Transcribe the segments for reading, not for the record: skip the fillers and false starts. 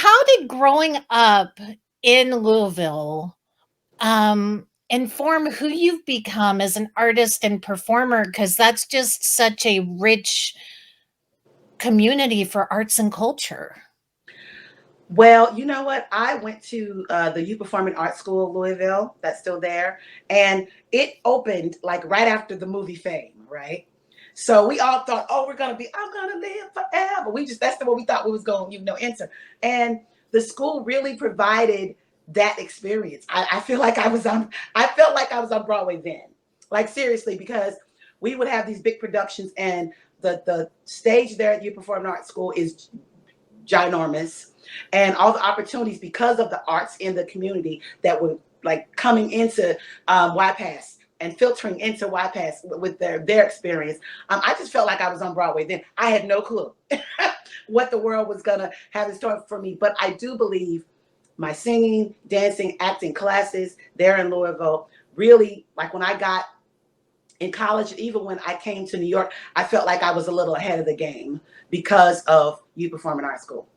how did growing up in Louisville inform who you've become as an artist and performer? Because that's just such a rich community for arts and culture. Well, you know what? I went to the Youth Performing Arts School of Louisville. That's still there, and it opened like right after the movie Fame, right? So we all thought, oh, we're gonna be, I'm gonna live forever. We just that's the what we thought we was going, enter. And the school really provided that experience. I feel like I felt like I was on Broadway then, like seriously, because we would have these big productions, and the stage there at Youth Performing Arts School is ginormous, and all the opportunities because of the arts in the community that were like coming into YPAS and filtering into YPAS with their experience. I just felt like I was on Broadway then. I had no clue what the world was gonna have in store for me, but I do believe my singing, dancing, acting classes there in Louisville really, like when I got in college, even when I came to New York, I felt like I was a little ahead of the game because of Youth Performing Arts School.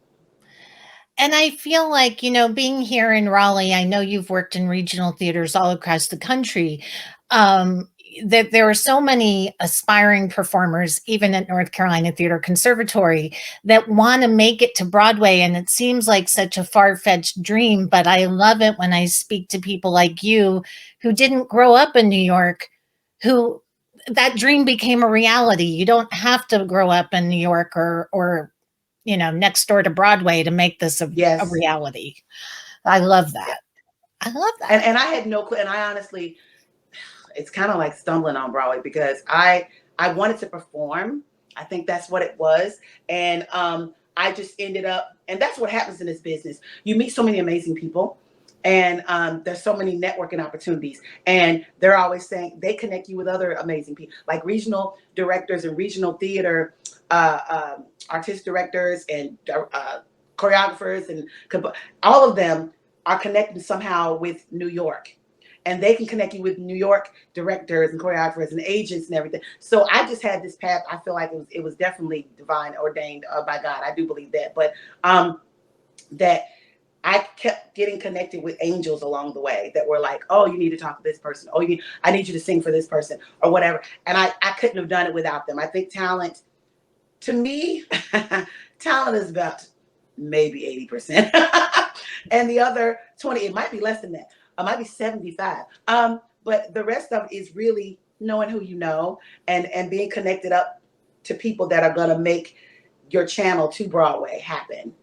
And I feel like, being here in Raleigh, I know you've worked in regional theaters all across the country. Um, that there are so many aspiring performers, even at North Carolina Theater Conservatory, that want to make it to Broadway. And it seems like such a far fetched dream, but I love it when I speak to people like you who didn't grow up in New York, who that dream became a reality. You don't have to grow up in New York or next door to Broadway to make this a Yes. reality. I love Yeah. that. I love that. And I had no clue. And I honestly, it's kind of like stumbling on Broadway because I wanted to perform. I think that's what it was. And I just ended up, and that's what happens in this business. You meet so many amazing people, and there's so many networking opportunities. And they're always saying they connect you with other amazing people, like regional directors and regional theater artistic directors and choreographers, and all of them are connected somehow with New York, and they can connect you with New York directors and choreographers and agents and everything. So I just had this path. I feel like it was definitely divine ordained by God. I do believe that, but that I kept getting connected with angels along the way that were like, oh, you need to talk to this person. Oh, I need you to sing for this person or whatever. And I couldn't have done it without them. I think talent, to me, talent is about maybe 80%. And the other 20, it might be less than that. It might be 75. But the rest of it is really knowing who you know, and being connected up to people that are gonna make your channel to Broadway happen.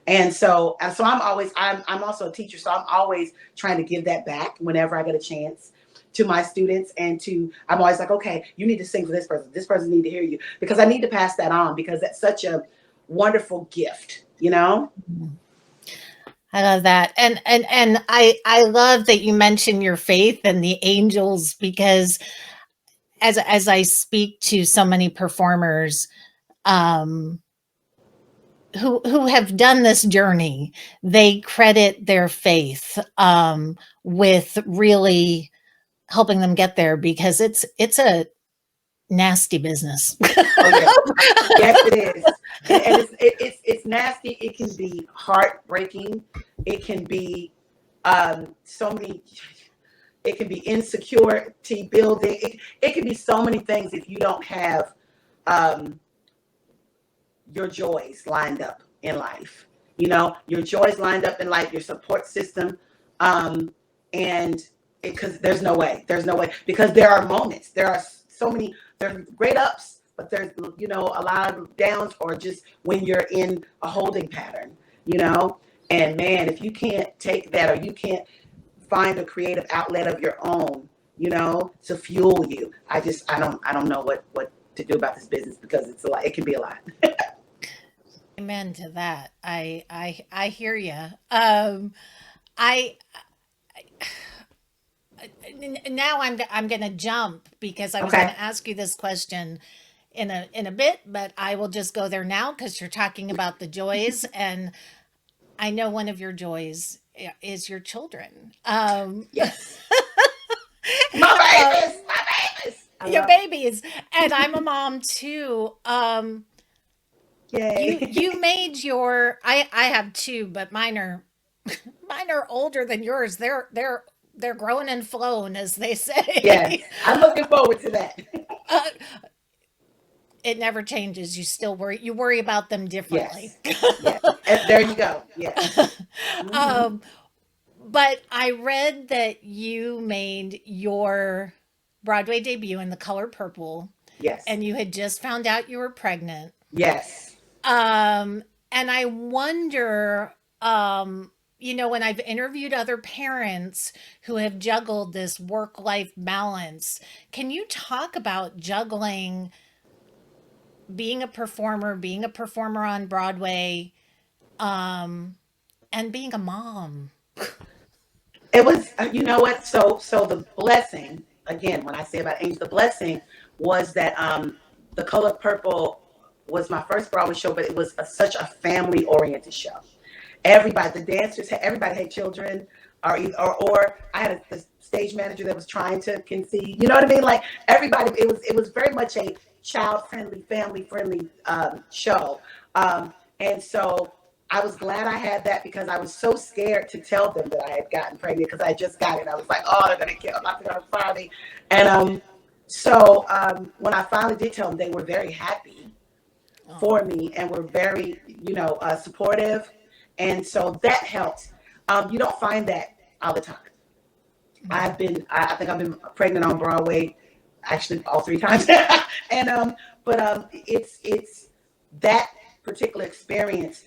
And so I'm also a teacher, so I'm always trying to give that back whenever I get a chance to my students. I'm always like, okay, you need to sing for this person need to hear you, because I need to pass that on, because that's such a wonderful gift. I love that. And I love that you mentioned your faith and the angels, because as I speak to so many performers um who have done this journey, they credit their faith with really helping them get there, because it's a nasty business. Oh yes, yes it is, and it's nasty. It can be heartbreaking. It can be so many. It can be insecurity building. It can be so many things if you don't have um, your joys lined up in life. Your joys lined up in life, your support system, and because there's no way, because there are moments, there are so many, there's great ups, but there's a lot of downs, or just when you're in a holding pattern, you know. And man, if you can't take that, or you can't find a creative outlet of your own, to fuel you, I don't know what to do about this business, because it's a lot. It can be a lot. Amen to that. I hear you. I now I'm going to jump, because I was going Okay. to ask you this question in a bit, but I will just go there now because you're talking about the joys, and I know one of your joys is your children. Yes. My uh, babies, my babies. I your love them. babies, and I'm a mom too. Yay. You made your I have two, but mine are older than yours. They're grown and flown, as they Yes, say. I'm looking forward to that. uh, it never changes. You worry about them differently. Yes, yes. And there you go. Yes. Hmm. um, but I read that you made your Broadway debut in The Color Purple, Yes. and you had just found out you were pregnant. Yes. And I wonder, when I've interviewed other parents who have juggled this work life balance, can you talk about juggling being a performer on Broadway, um, and being a mom? It was, you know what? So the blessing, again, when I say about Angel, the blessing was that The Color Purple was my first Broadway show, but it was such a family oriented show. Everybody, the dancers, everybody had children, or I had a stage manager that was trying to conceive. You know what I mean? Like everybody, it was very much a child friendly, family friendly show, and so I was glad I had that because I was so scared to tell them that I had gotten pregnant because I just got it. I was like, oh, they're gonna kill, I'm not gonna fire me, and when I finally did tell them, they were very happy Oh, for me and were very, supportive. And so that helps. You don't find that all the time. I think I've been pregnant on Broadway actually all three times. and but it's that particular experience.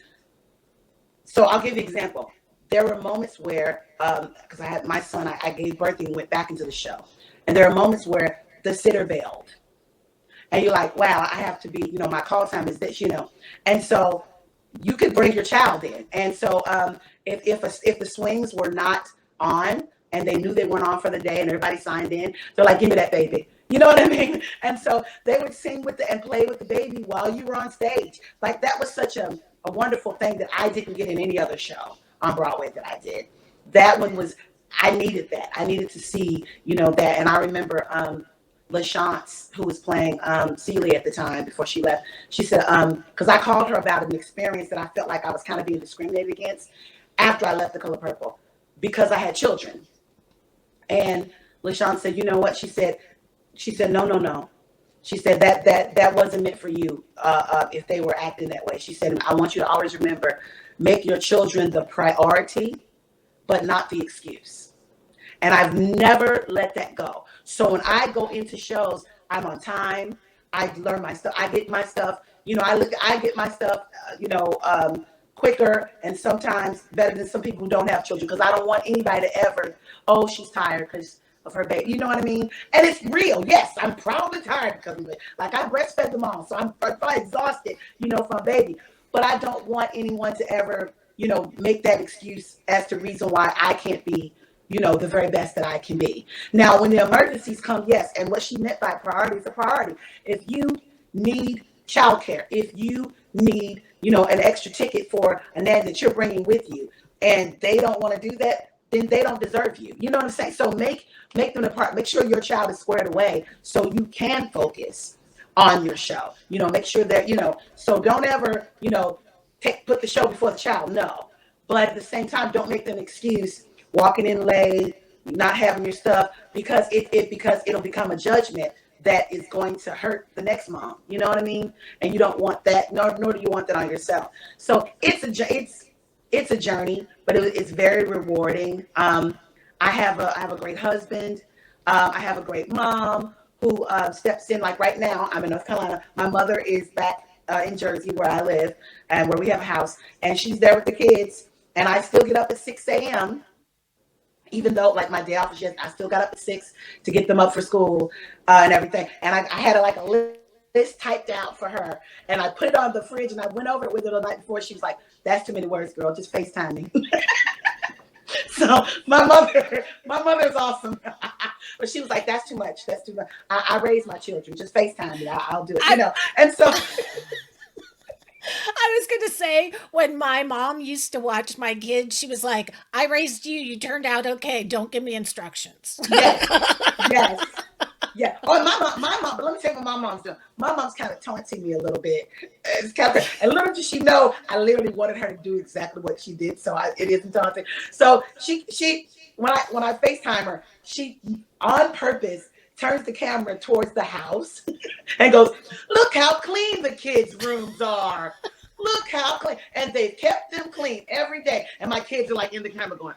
So I'll give you an example. There were moments where, because I had my son, I gave birth and went back into the show. And there are moments where the sitter bailed. And you're like, wow, I have to be, my call time is this, And so you could bring your child in. And so if the swings were not on and they knew they weren't on for the day and everybody signed in, they're like, give me that baby. You know what I mean? And so they would sing and play with the baby while you were on stage. Like that was such a wonderful thing that I didn't get in any other show on Broadway that I did. That one was, I needed that. I needed to see, that. And I remember LaChance, who was playing Celia at the time before she left, she said, because I called her about an experience that I felt like I was kind of being discriminated against after I left The Color Purple because I had children. And LaShawn said, you know what? She said, no, no, no. She said that wasn't meant for you if they were acting that way. She said, I want you to always remember, make your children the priority, but not the excuse. And I've never let that go. So when I go into shows, I'm on time. I learn my stuff. I get my stuff. I get my stuff. Quicker and sometimes better than some people who don't have children because I don't want anybody to ever, oh, she's tired because of her baby. You know what I mean? And it's real. Yes, I'm probably tired because of it. Like I breastfed them all, so I'm probably exhausted, from a baby. But I don't want anyone to ever, make that excuse as to reason why I can't be, the very best that I can be. Now, when the emergencies come, yes, and what she meant by priority is a priority. If you need childcare, if you need, an extra ticket for a nanny that you're bringing with you, and they don't want to do that, then they don't deserve you. You know what I'm saying? So make them apart. Make sure your child is squared away so you can focus on your show. Make sure that So don't ever put the show before the child. No, but at the same time, don't make them an excuse walking in late, not having your stuff because it'll become a judgment that is going to hurt the next mom. You know what I mean? And you don't want that, nor do you want that on yourself. So it's a journey, but it's very rewarding. I have a great husband. I have a great mom who steps in. Like right now, I'm in North Carolina. My mother is back in Jersey where I live and where we have a house, and she's there with the kids. And I still get up at 6 a.m. Even though like my day off is I still got up at 6 to get them up for school and everything. And I had a list typed out for her, and I put it on the fridge, and I went over it with her the night before. She was like, "That's too many words, girl. Just FaceTime me." So my mother is awesome, but she was like, "That's too much. That's too much. I raise my children. Just FaceTime me. I'll do it." And so. I was going to say, when my mom used to watch my kids, she was like, I raised you. You turned out okay. Don't give me instructions. Yes, yes. Yeah. Oh, my mom. But let me tell you what my mom's doing. My mom's kind of taunting me a little bit. It's kind of, and little did she know, I literally wanted her to do exactly what she did. So it isn't taunting. So she when I FaceTime her, she on purpose turns the camera towards the house and goes, "Look how clean the kids' rooms are. Look how clean." And they've kept them clean every day. And my kids are like in the camera going,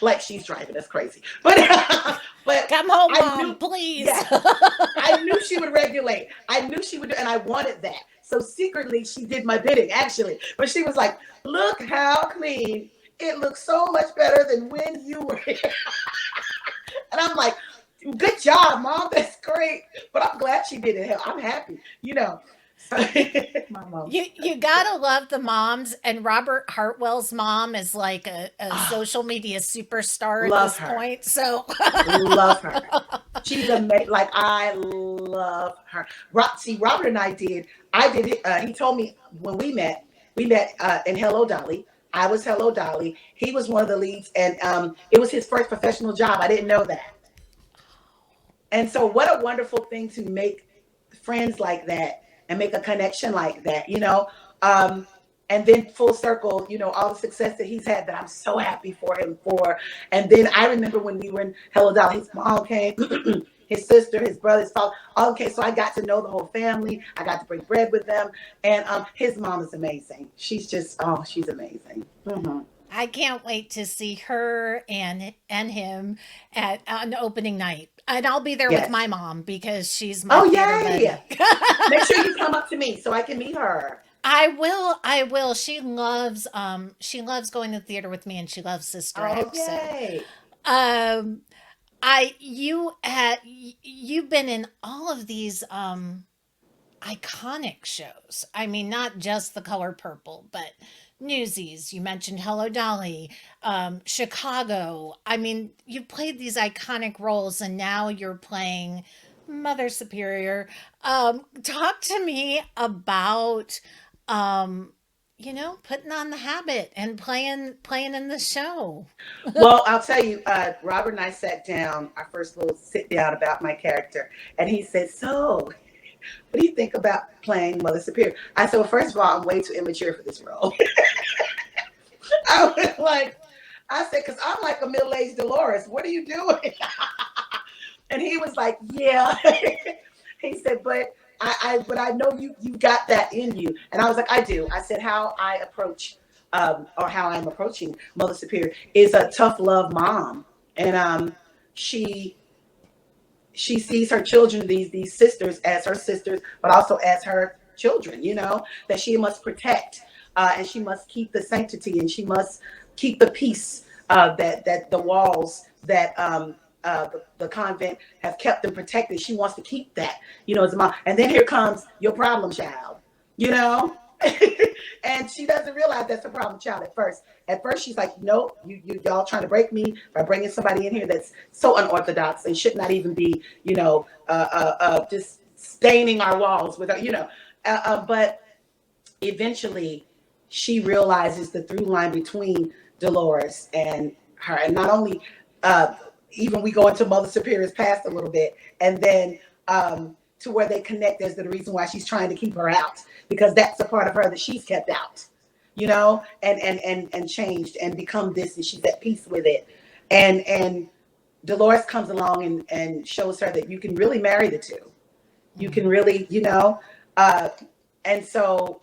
like she's driving us crazy. But but Come home, I mom, knew, please. yeah, I knew she would regulate. I knew she would, and I wanted that. So secretly, she did my bidding, actually. But she was like, "Look how clean. It looks so much better than when you were here." And I'm like, "Good job, mom. That's great." But I'm glad she did it. I'm happy, you know. So, my mom. You gotta love the moms, and Robert Hartwell's mom is like a Oh, social media superstar at love this her. point. So Love her. She's amazing. Like I love her. See, Robert and I did. I did. He told me when we met. We met in Hello Dolly. I was Hello Dolly. He was one of the leads, and it was his first professional job. I didn't know that. And so, what a wonderful thing to make friends like that and make a connection like that, you know. Um, and then full circle, you know, all the success that he's had that I'm so happy for him for. And then I remember when we were in Hello Dolly, his mom came, his sister, his brother, his father. Okay, so I got to know the whole family. I got to break bread with them. And his mom is amazing. She's just, oh, she's amazing. Mm-hmm. I can't wait to see her and him at on opening night. And I'll be there with Yes. my mom because she's my Oh, theater yay. buddy. Make sure you come up to me so I can meet her. I will. She loves going to the theater with me and she loves Sister Oh, Act. So yay. um you've been in all of these iconic shows. I mean, not just The Color Purple, but Newsies. You mentioned Hello Dolly, Chicago. I mean, you played these iconic roles, and now you're playing Mother Superior. Talk to me about, um, putting on the habit and playing in the show. Well, I'll tell you, Robert and I sat down, our first little sit down about my character, and he said, "So, what do you think about playing Mother Superior?" I said, "Well, first of all, I'm way too immature for this role." I was like, I said, "Because I'm like a middle-aged Dolores. What are you doing?" And he was like, "Yeah." He said, but I know you got that in you." And I was like, "I do." I said, "How I approach or how I'm approaching Mother Superior is a tough love mom." And she she sees her children, these sisters, as her sisters, but also as her children, you know, that she must protect, and she must keep the sanctity, and she must keep the peace, that the walls that the convent have kept them protected. She wants to keep that, you know, as a mom. And then here comes your problem child, you know. And she doesn't realize that's a problem child at first. At first, she's like, "Nope, y'all trying to break me by bringing somebody in here that's so unorthodox and should not even be, you know, just staining our walls with, you know." But eventually, she realizes the through line between Dolores and her, and not only, uh, even we go into Mother Superior's past a little bit, and then to where they connect as the reason why she's trying to keep her out, because that's a part of her that she's kept out, you know, and changed and become this, and she's at peace with it. And Dolores comes along and shows her that you can really marry the two. You can Mhm. really, you know, uh, and so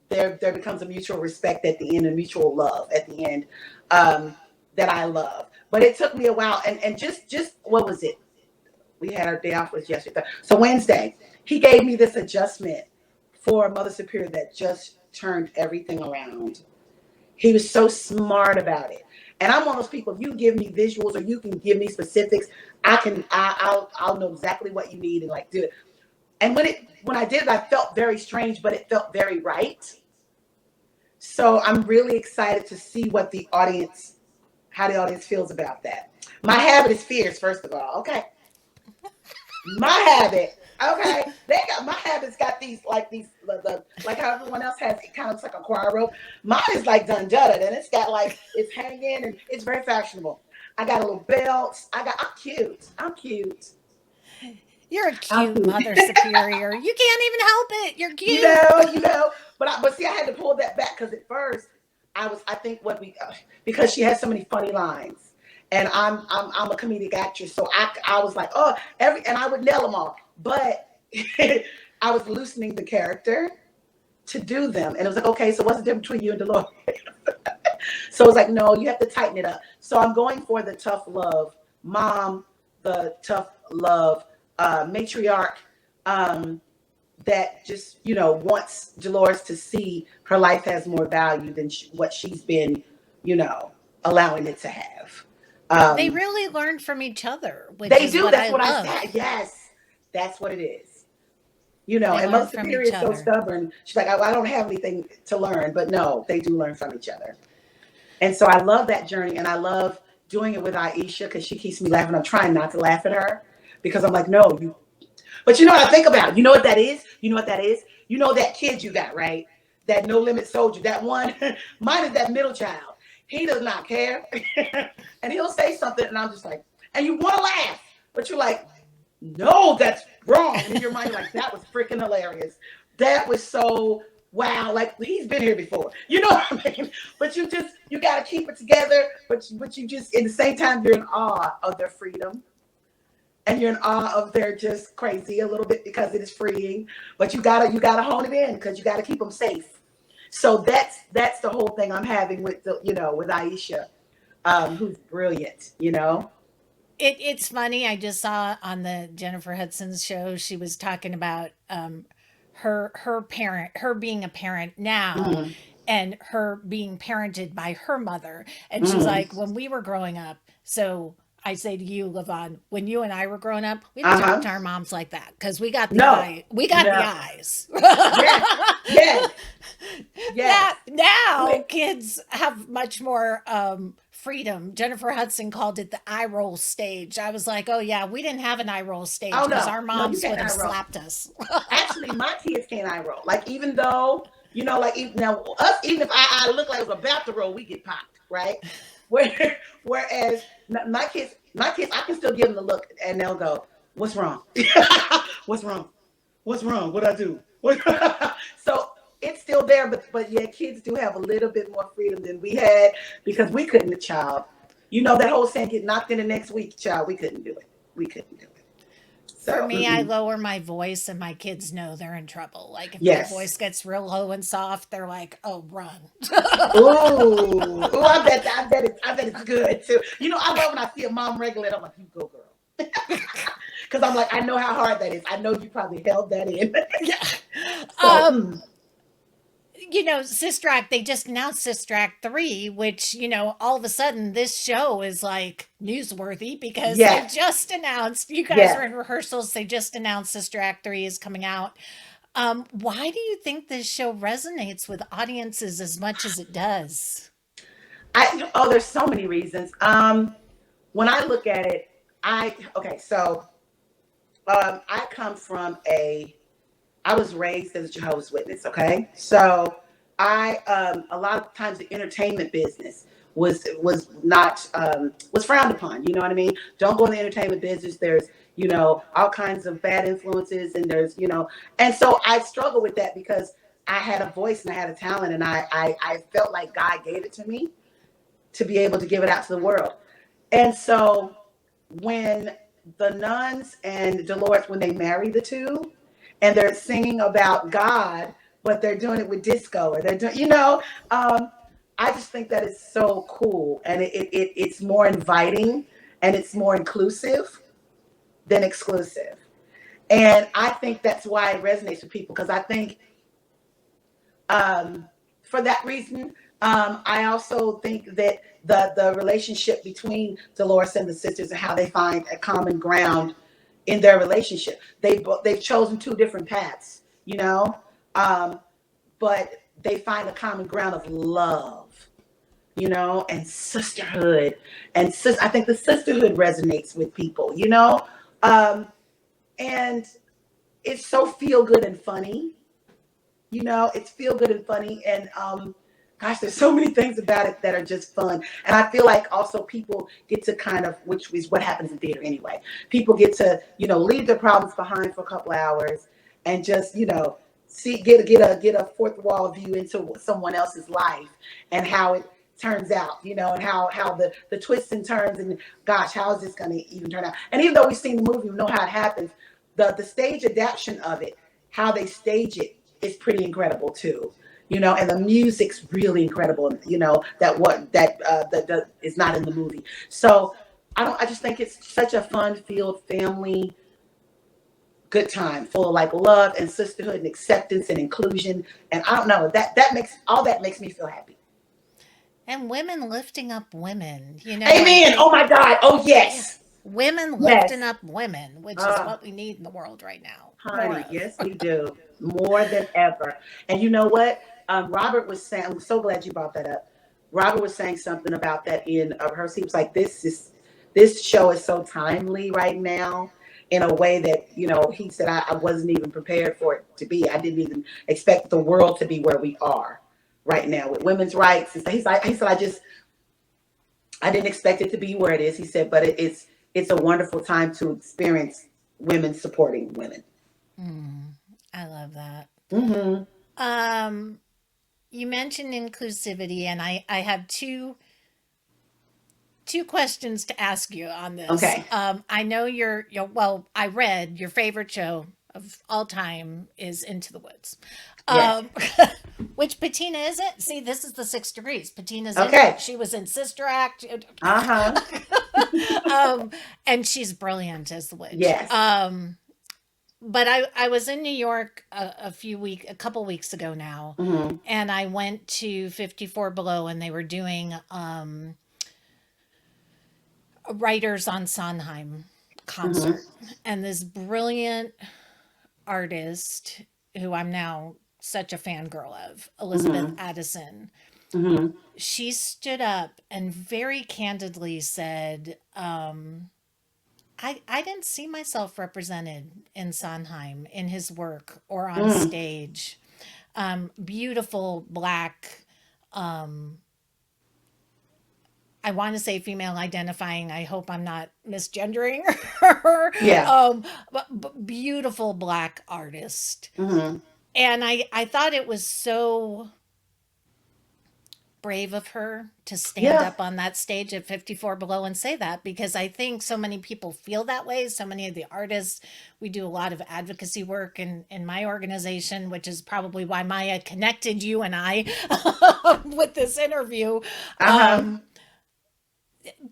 there becomes a mutual respect at the end, a mutual love at the end, um, that I love. But it took me a while, and just what was it? We had our day off was yesterday. So Wednesday, he gave me this adjustment for Mother Superior that just turned everything around. He was so smart about it. And I'm one of those people, if you give me visuals or you can give me specifics, I'll know exactly what you need and like do it. And when I did it, I felt very strange, but it felt very right. So I'm really excited to see how the audience feels about that. My habit is fierce, first of all. Okay. My habit. Okay, they got my habits. Got these like how everyone else has. It kind of looks like a choir robe. Mine is like done done, and it's got like it's hanging and it's very fashionable. I got a little belt. I'm cute. I'm cute. You're a I'm cute cute. mother superior. You can't even help it. You're you cute. know, you know. But see, I had to pull that back because at first I think what we because she has so many funny lines, and I'm a comedic actress, so I was like, oh, and I would nail them all, but I was loosening the character to do them, and it was like, okay, so what's the difference between you and Dolores? So it's like, no, you have to tighten it up. So I'm going for the tough love mom, the tough love matriarch. Um, that just wants Dolores to see her life has more value than what she's been you know allowing it to have. They um really learn from each other, which they is do. what That's I what I love. said. Yes, that's what it is. They And learn Mother from Superior each is so other. stubborn. She's like, I don't have anything to learn, but no, they do learn from each other. And so I love that journey, and I love doing it with Aisha because she keeps me laughing. I'm trying not to laugh at her because I'm like, no, you. But you know what I think about? You know what that is? You know what that is? You know that kid you got, right? That no limit soldier, that one. Mine is that middle child. He does not care. And he'll say something, and I'm just like, and you want to laugh, but you're like, no, that's wrong. And in your mind, you're like, that was freaking hilarious. That was so wow. Like he's been here before. You know what I mean? But you gotta keep it together. But you just, at the same time, you're in awe of their freedom, and you're in awe of their just crazy a little bit because it is freeing. But you gotta hone it in because you gotta keep them safe. So that's the whole thing I'm having with with Aisha, who's brilliant. It's funny. I just saw on the Jennifer Hudson's show, she was talking about her being a parent now, Mm-hmm. and her being parented by her mother. And she's Mm-hmm. like, when we were growing up, so I say to you, LaVon, when you and I were growing up, we didn't talk Uh-huh. to our moms like that because No. we got the No. eyes. Yes. Yes. Now, Yes. now Wait. kids have much more freedom. Jennifer Hudson called it the eye roll stage. I was like, oh yeah, we didn't have an eye roll Oh stage because no. our No, you moms can't would have eye roll. slapped us. Actually, my kids can't eye roll. Like even though, like even now us, even if I look like I was about to roll, we get popped, right? Where, whereas my kids, I can still give them the look and they'll go, "What's wrong? What's wrong? What's wrong? What I do?" So it's still there, but yeah, kids do have a little bit more freedom than we had because we couldn't, the child. That whole saying, "Get knocked in the next week," child. We couldn't do it. We couldn't do it. For So me, I lower my voice and my kids know they're in trouble. Like if my yes. voice gets real low and soft, they're like, "Oh, run." Ooh, ooh! I bet it's good too. I love when I see a mom regulate. I'm like, you go, girl, because I'm like, I know how hard that is. I know you probably held that in. Yeah. So, Um, Sister Act, they just announced Sister Act 3, which, all of a sudden this show is like newsworthy because they yes, just announced, you guys are yes. in rehearsals, they just announced Sister Act 3 is coming out. Why do you think this show resonates with audiences as much as it does? There's so many reasons. When I look at it, okay. So, I come from I was raised as a Jehovah's Witness. Okay, so a lot of times the entertainment business was not was frowned upon. You know what I mean? Don't go in the entertainment business. There's all kinds of bad influences, and there's and so I struggle with that because I had a voice and I had a talent, and I felt like God gave it to me to be able to give it out to the world. And so when the nuns and Dolores, when they marry the two, and they're singing about God, but they're doing it with disco, or they're doing, I just think that it's so cool, and it's more inviting, and it's more inclusive than exclusive. And I think that's why it resonates with people because I think um, for that reason, I also think that the relationship between Dolores and the sisters and how they find a common ground in their relationship. They've chosen two different paths, um, but they find a common ground of love, and sisterhood. And I think the sisterhood resonates with people, um, and it's so feel good and funny. It's feel good and funny, and gosh, there's so many things about it that are just fun. And I feel like also people get to kind of, which is what happens in theater anyway. People get to, leave their problems behind for a couple of hours and just, see, get a fourth wall view into someone else's life and how it turns out, and how the twists and turns, and gosh, how is this going to even turn out? And even though we've seen the movie, we know how it happens. The stage adaptation of it, how they stage it, is pretty incredible too. And the music's really incredible. That is not in the movie. So I just think it's such a fun-filled family good time, full of like love and sisterhood and acceptance and inclusion. And I don't know, that makes me feel happy. And women lifting up women, I Amen. Oh think, my God. Oh yeah, yes. women lifting Yes. up women, which is Uh, what we need in the world right now. More Honey, of. yes, we do. More than ever. And you know what? Robert was saying, I'm so glad you brought that up. Robert was saying something about that in her. He was like, this show is so timely right now in a way that, he said, I wasn't even prepared for it to be. I didn't even expect the world to be where we are right now with women's rights. And so he said, I didn't expect it to be where it is. He said, but it's a wonderful time to experience women supporting women. Mm, I love that. Hmm. Um, you mentioned inclusivity, and I have two questions to ask you on this. Okay. I know well, I read your favorite show of all time is Into the Woods. Yes. Um, which Patina isn't. See, this is the 6 degrees. Patina's in it. Okay. She was in Sister Act. Uh-huh. um, and she's brilliant as the witch. Yes. But I was in New York a couple weeks ago now, Hmm. and I went to 54 Below, and they were doing a Writers on Sondheim Hmm. concert, and this brilliant artist who I'm now such a fangirl of, Elizabeth Hmm. Addison. Hmm. She stood up and very candidly said, I didn't see myself represented in Sondheim in his work or on Mm. stage. Beautiful black, um, I want to say female identifying. I hope I'm not misgendering her. Yeah. But beautiful black artist. Hmm. And I thought it was so brave of her to stand Yeah. up on that stage at 54 Below and say that, because I think so many people feel that way. So many of the artists, we do a lot of advocacy work in my organization, which is probably why Maya connected you and I with this interview. Uh-huh. Um,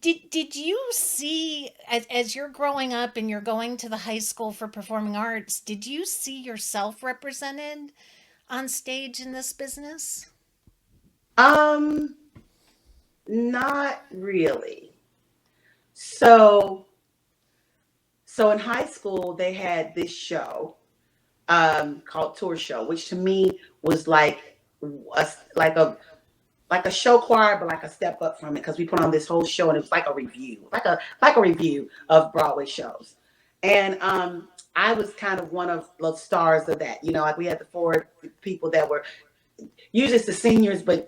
did you see, as you're growing up and you're going to the high school for performing arts, did you see yourself represented on stage in this business? Um, Not really. So so in high school they had this show called Tour Show, which to me was a like a like a show choir, but like a step up from it because we put on this whole show and it was like a review, like a review of Broadway shows. And I was kind of one of the stars of that. Like we had the four people that were usually it's the seniors, but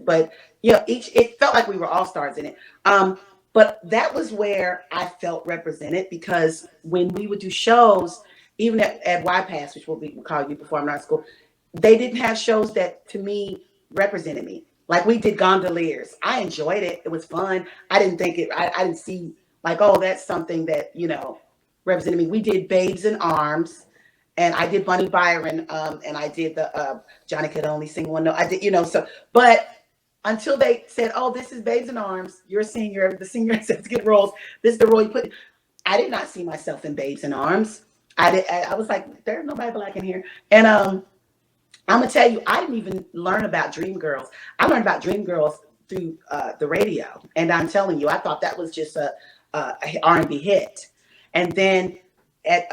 each it felt like we were all stars in it. But that was where I felt represented because when we would do shows, even at YPass, which we call you before I'm not school, they didn't have shows that to me represented me. Like we did Gondoliers. I enjoyed it. It was fun. I didn't think it, I didn't see like, oh, that's something that, represented me. We did Babes in Arms and I did Bunny Byron, and I did the Johnny Could Only Sing One Note. I did, so, but until they said, "Oh, this is Babes in Arms. You're a senior. The senior certificate roles. This is the role you put." I did not see myself in Babes in Arms. I did. I was like, "There's nobody black in here." And I'm gonna tell you, I didn't even learn about Dreamgirls. I learned about Dreamgirls through the radio, and I'm telling you, I thought that was just a R&B hit. And then at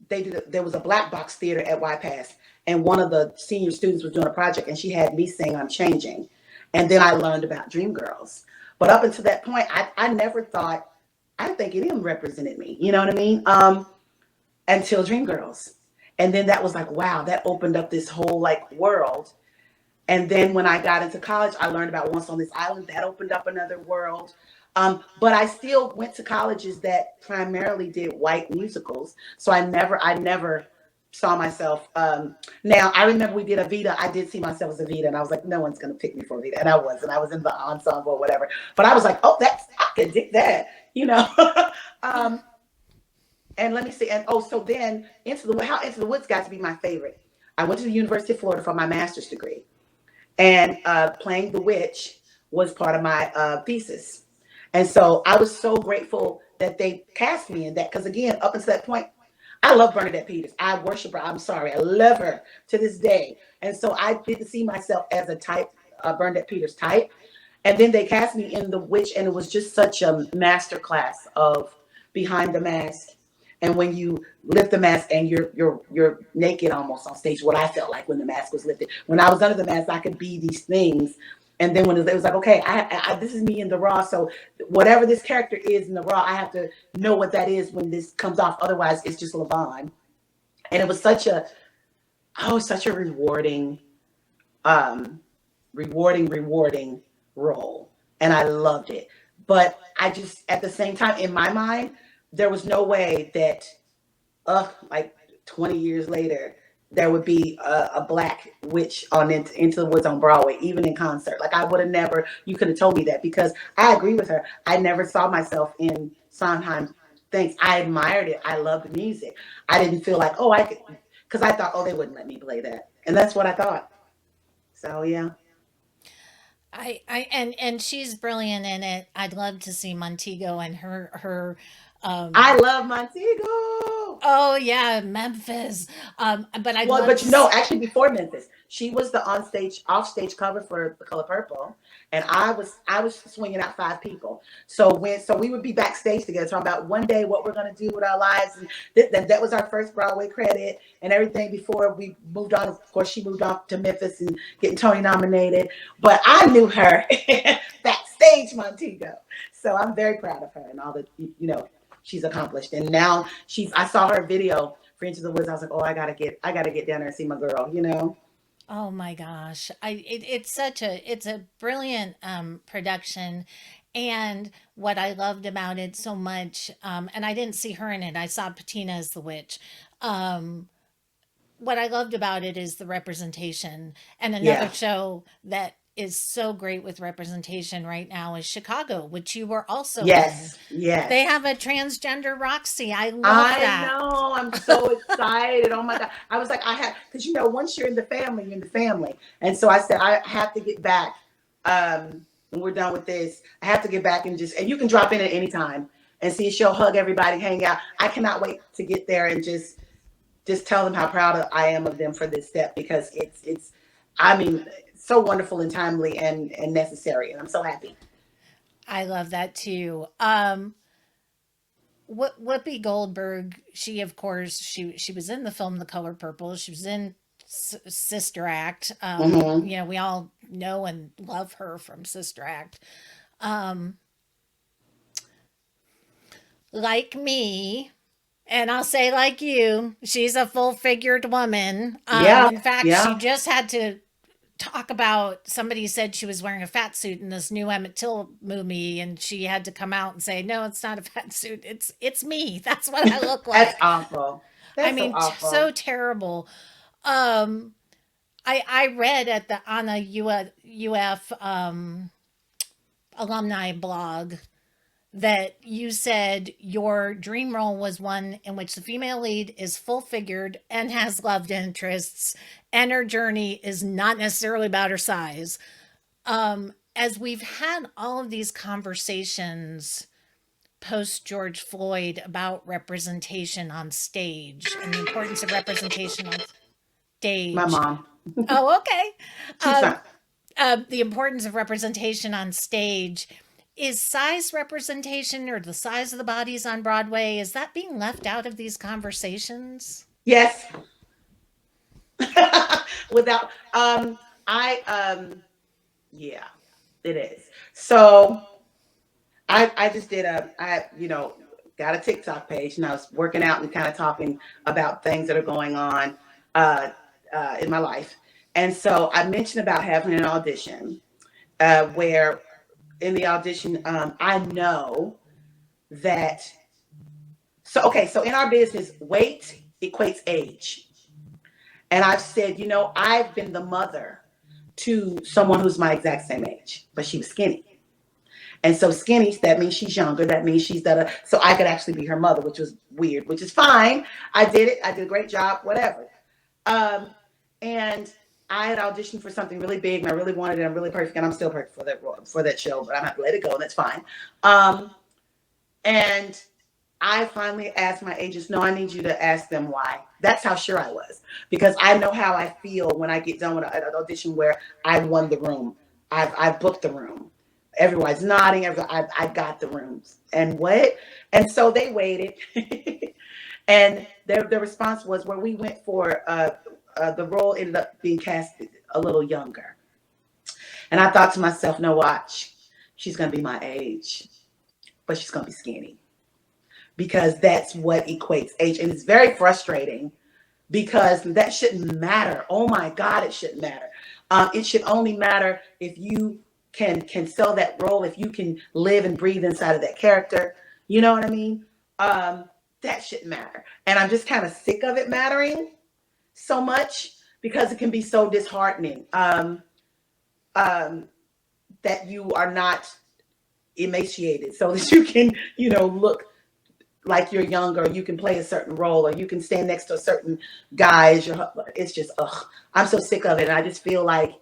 there was a black box theater at YPass, and one of the senior students was doing a project, and she had me sing "I'm Changing," and then I learned about Dreamgirls. But up until that point, I never thought, I didn't think it even represented me. You know what I mean? Until Dreamgirls, and then that was like, wow, that opened up this whole like world. And then when I got into college, I learned about Once on This Island. That opened up another world. But I still went to colleges that primarily did white musicals. So I never saw myself. Now I remember we did Evita. I did see myself as Evita, and I was like, no one's gonna pick me for Evita, and I was, and I was in the ensemble or whatever. But I was like, oh, that's I could dig that, you know. um, and let me see. And oh, so then Into the Woods got to be my favorite. I went to the University of Florida for my master's degree, and playing the witch was part of my thesis. And so I was so grateful that they cast me in that, because again, up until that point, I love Bernadette Peters. I worship her. I'm sorry, I love her to this day. And so I didn't see myself as a type, Bernadette Peters type. And then they cast me in The Witch, and it was just such a master class of behind the mask. And when you lift the mask and you're naked almost on stage, what I felt like when the mask was lifted. When I was under the mask, I could be these things. And then when it was like, okay, this is me in the raw. So whatever this character is in the raw, I have to know what that is when this comes off. Otherwise, it's just LaVon. And it was such a um, rewarding role. And I loved it. But I just, at the same time, in my mind, there was no way that, like 20 years later, there would be a black witch on Into the Woods on Broadway, even in concert. Like I would have never, you could have told me that, because I agree with her. I never saw myself in Sondheim things. I admired it. I loved the music. I didn't feel like, oh, I could, because I thought, oh, they wouldn't let me play that. And that's what I thought. So yeah. And she's brilliant in it. I'd love to see Montego and her I love Montego. oh yeah, Memphis. But I'd Well, love but to you know, actually, before Memphis, she was the offstage cover for The Color Purple, and I was swinging out five people. So we would be backstage together talking about one day what we're gonna do with our lives, and that was our first Broadway credit and everything. Before we moved on, of course, she moved on to Memphis and getting Tony nominated. But I knew her backstage, Montego. So I'm very proud of her and all that she's accomplished. And now I saw her video for Into the Woods. I was like, oh, I gotta get down there and see my girl. oh my gosh. It's a brilliant production. And what I loved about it so much, and I didn't see her in it. I saw Patina as the witch. Um, what I loved about it is the representation. And another Yeah. show that is so great with representation right now is Chicago, which you were also in. Yes. Yes. They have a transgender Roxy. I love I that. know. I'm so excited. Oh my God. I was like, because once you're in the family, you're in the family. And so I said, I have to get back. When we're done with this, I have to get back and you can drop in at any time and see a show, hug everybody, hang out. I cannot wait to get there and just tell them how proud I am of them for this step, because I mean, so wonderful and timely and necessary. And I'm so happy. I love that too. Whoopi Goldberg, she of course she was in the film The Color Purple. She was in Sister Act. Hmm. We all know and love her from Sister Act. Um, like me, and I'll say like you, she's a full figured woman. Yeah. In fact, she Yeah. just had to talk about, somebody said she was wearing a fat suit in this new Emmett Till movie, and she had to come out and say, no, it's not a fat suit. It's me. That's what I look That's like. awful. I That's so mean, so awful. terrible. Um, I read at the on a UF alumni blog that you said your dream role was one in which the female lead is full figured and has love interests, and her journey is not necessarily about her size. As we've had all of these conversations post George Floyd about representation on stage and the importance of representation on My stage. mom. Oh, okay. She's Um, fine. the importance of representation on stage, is size representation, or the size of the bodies on Broadway, is that being left out of these conversations? Yes. Without I yeah, it is. So I just did got a TikTok page, and I was working out and kind of talking about things that are going on uh in my life. And so I mentioned about having an audition where in the audition, I know that. So, okay, so in our business, weight equates age. And I've said, I've been the mother to someone who's my exact same age, but she was skinny. And so skinny, that means she's younger. That means she's that. So I could actually be her mother, which was weird, which is fine. I did it. I did a great job, whatever. Um, and I had auditioned for something really big, and I really wanted it. I'm really perfect, and I'm still perfect for that show, but I'm have to let it go, and that's fine. Um, and I finally asked my agents, no, I need you to ask them why. That's how sure I was, because I know how I feel when I get done with an audition where I won the room. I've booked the room. Everyone's nodding. I got the rooms. And what? And so they waited. And their response was, when we went for the role ended up being cast a little younger. And I thought to myself, no, watch. She's going to be my age, but she's going to be skinny, because that's what equates age. And it's very frustrating because that shouldn't matter. Oh my God, it shouldn't matter. It should only matter if you can sell that role, if you can live and breathe inside of that character. You know what I mean? That shouldn't matter. And I'm just kind of sick of it mattering so much, because it can be so disheartening that you are not emaciated so that you can, look like you're younger, you can play a certain role, or you can stand next to a certain guy. It's just, ugh, I'm so sick of it. And I just feel like,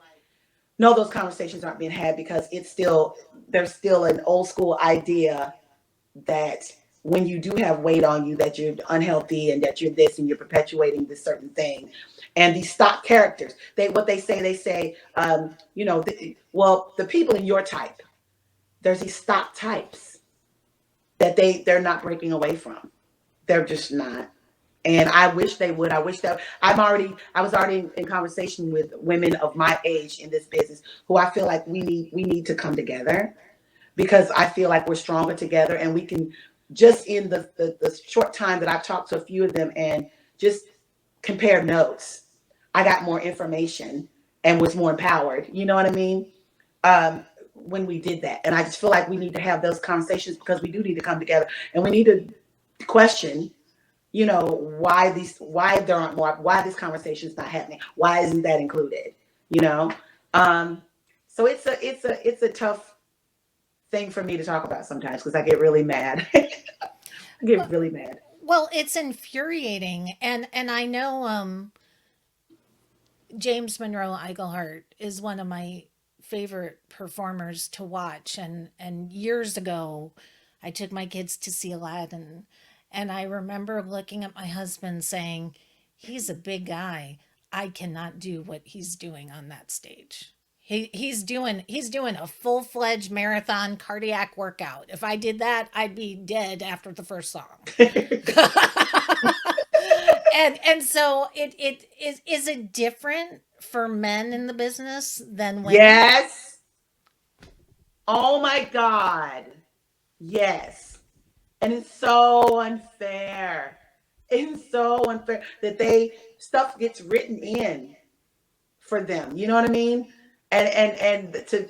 no, those conversations aren't being had, because there's still an old school idea that when you do have weight on you, that you're unhealthy and that you're this and you're perpetuating this certain thing. And these stock characters, they say, the people in your type, there's these stock types that they're not breaking away from. They're just not. And I wish they would. I wish that I was already in conversation with women of my age in this business, who I feel like we need to come together, because I feel like we're stronger together, and we can, just in the short time that I've talked to a few of them and just compare notes, I got more information and was more empowered. You know what I mean? When we did that. And I just feel like we need to have those conversations, because we do need to come together, and we need to question, why there aren't more, why this conversation is not happening. Why isn't that included? So it's a tough thing for me to talk about sometimes, because I get really mad. I get Well, really mad. well, it's infuriating, and I know James Monroe Iglehart is one of my favorite performers to watch, and years ago I took my kids to see Aladdin, and I remember looking at my husband saying, he's a big guy. I cannot do what he's doing on that stage. He's doing a full-fledged marathon cardiac workout. If I did that, I'd be dead after the first song. And so is it different for men in the business than women? Yes. Oh my God. Yes. And it's so unfair. It's so unfair that stuff gets written in for them. You know what I mean? And to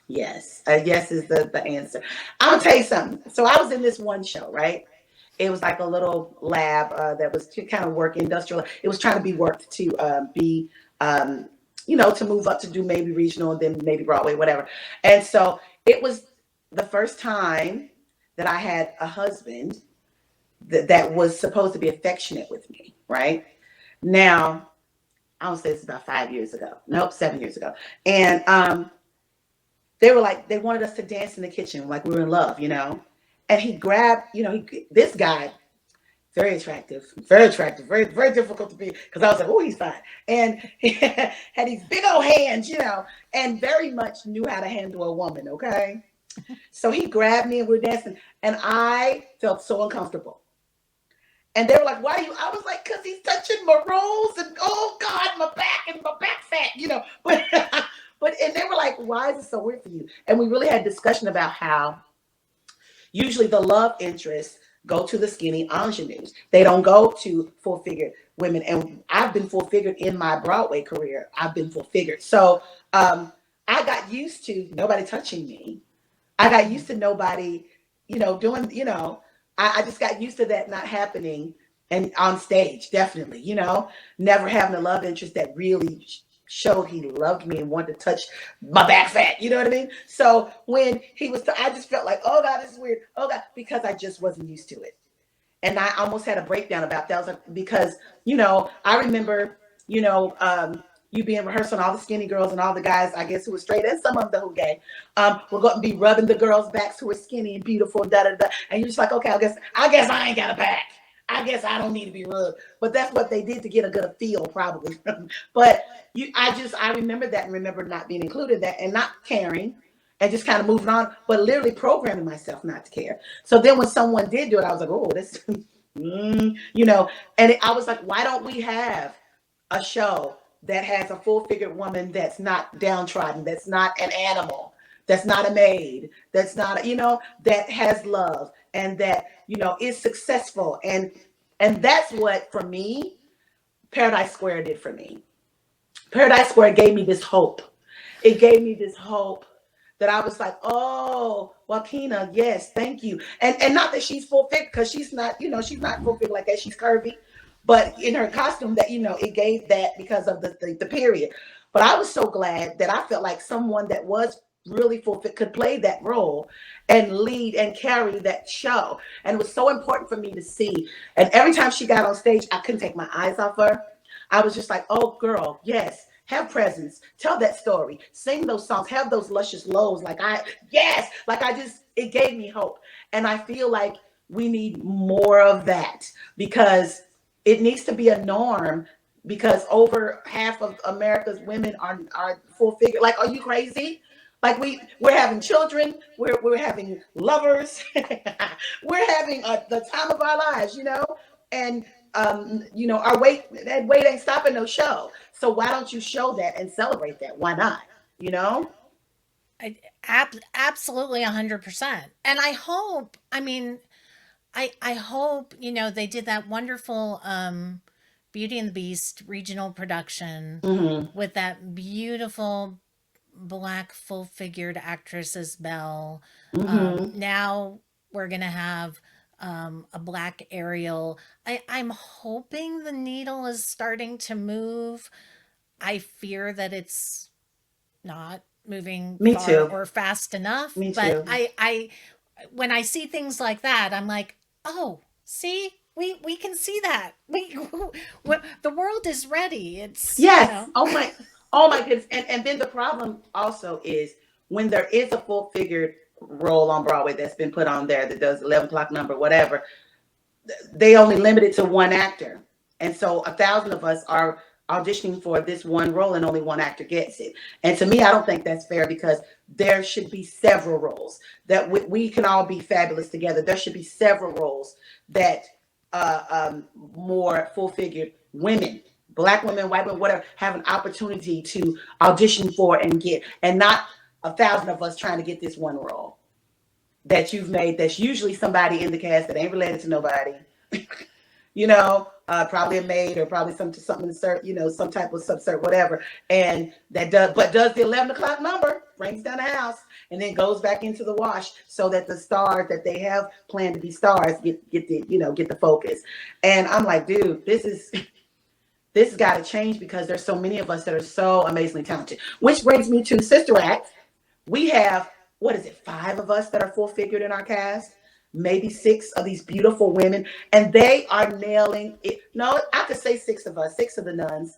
yes, yes is the answer. I'm gonna tell you something. So I was in this one show, right? It was like a little lab that was to kind of work industrial. It was trying to be worked to be to move up to do maybe regional and then maybe Broadway, whatever. And so it was the first time that I had a husband that was supposed to be affectionate with me, right? Now, I would say this about 5 years ago. Nope, 7 years ago. And they were like, they wanted us to dance in the kitchen like we were in love. And he grabbed, this guy, very attractive, very, very difficult to be, because I was like, oh, he's fine. And he had these big old hands, and very much knew how to handle a woman, okay? So he grabbed me and we were dancing, and I felt so uncomfortable. And they were like, why are you? I was like, because he's touching my rolls, and oh God, my back and my back fat. But and they were like, why is it so weird for you? And we really had a discussion about how usually the love interests go to the skinny ingenues. They don't go to full figure. women, and I've been full figured in my Broadway career. I've been full figured. So I got used to nobody touching me. I got used to nobody, doing, I just got used to that not happening and on stage, definitely, never having a love interest that really showed he loved me and wanted to touch my back fat. You know what I mean? So when he was, I just felt like, oh God, this is weird. Oh God, because I just wasn't used to it. And I almost had a breakdown about that. I was like, because, I remember, you being rehearsal and all the skinny girls and all the guys, I guess, who were straight and some of them who gay, were going to be rubbing the girls' backs who were skinny and beautiful, da da da. And you're just like, okay, I guess I ain't got a back. I guess I don't need to be rubbed. But that's what they did to get a good feel, probably. But I remember that and remember not being included in that and not caring and just kind of moving on, but literally programming myself not to care. So then when someone did do it, I was like, oh, this, I was like, why don't we have a show that has a full figured woman that's not downtrodden, that's not an animal, that's not a maid, that's not, that has love and that, is successful. And that's what, for me, Paradise Square did for me. Paradise Square gave me this hope. It gave me this hope that I was like, oh, Joaquina, yes, thank you. And not that she's full figured, because she's not, she's not full figured like that. She's curvy. But in her costume, that, it gave that because of the period. But I was so glad that I felt like someone that was really full fit could play that role and lead and carry that show. And it was so important for me to see. And every time she got on stage, I couldn't take my eyes off her. I was just like, oh, girl, yes. Have presence, tell that story, sing those songs, have those luscious lows. It gave me hope. And I feel like we need more of that because it needs to be a norm, because over half of America's women are full figure. Like, are you crazy? Like we're having children, we're having lovers, we're having the time of our lives, and our that weight ain't stopping no show. So why don't you show that and celebrate that? Why not? You know? Absolutely 100%. And I hope, they did that wonderful Beauty and the Beast regional production Mm-hmm. with that beautiful black full figured actress as Belle. Mm-hmm. Now we're going to have a black Ariel. I'm hoping the needle is starting to move. I fear that it's not moving Me far too. or fast enough, Me but too. when I see things like that, I'm like, oh, see, we can see that. The world is ready. It's Yes. Oh my goodness. And then the problem also is when there is a full figured role on Broadway that's been put on there that does 11 o'clock number, whatever, they only limit it to one actor. And so 1,000 of us are auditioning for this one role and only one actor gets it. And to me, I don't think that's fair, because there should be several roles that we can all be fabulous together. There should be several roles that more full figured women, black women, white women, whatever, have an opportunity to audition for and get, and not 1,000 of us trying to get this one role that you've made that's usually somebody in the cast that ain't related to nobody. Probably a maid or probably something insert, some type of subsert, whatever. And that does the 11 o'clock number, brings down the house, and then goes back into the wash so that the stars that they have planned to be stars get the focus. And I'm like, dude, this has got to change, because there's so many of us that are so amazingly talented. Which brings me to Sister Act. We have, what is it, 5 of us that are full figured in our cast, maybe 6 of these beautiful women, and they are nailing it. No, I could say 6 of us, 6 of the nuns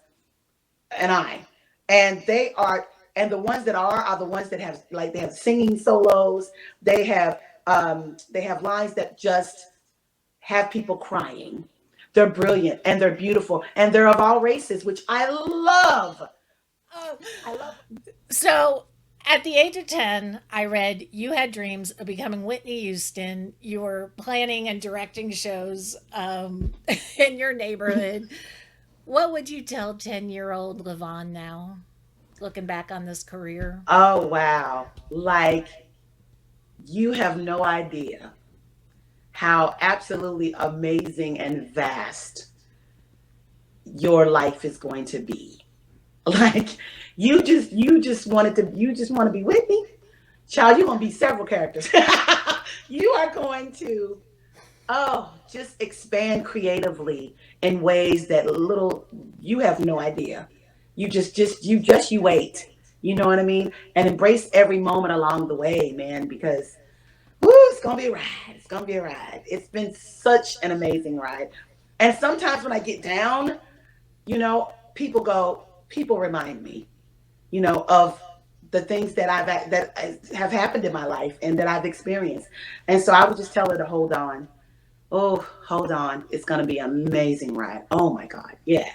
and I. And they are, and the ones that are the ones that have, like, they have singing solos, they have lines that just have people crying. They're brilliant and they're beautiful and they're of all races, which I love. oh, I love. so. At the age of 10, I read you had dreams of becoming Whitney Houston. You were planning and directing shows in your neighborhood. What would you tell 10-year-old LaVon now, looking back on this career? Oh wow. Like, you have no idea how absolutely amazing and vast your life is going to be. Like you just want to be Whitney. Child, you're gonna be several characters. You are going to just expand creatively in ways that little you have no idea. You wait. You know what I mean? And embrace every moment along the way, man, because woo, it's gonna be a ride. It's gonna be a ride. It's been such an amazing ride. And sometimes when I get down, people remind me, of the things that have happened in my life and that I've experienced. And so I would just tell her to hold on. Oh, hold on. It's going to be an amazing ride. Oh my God. Yeah.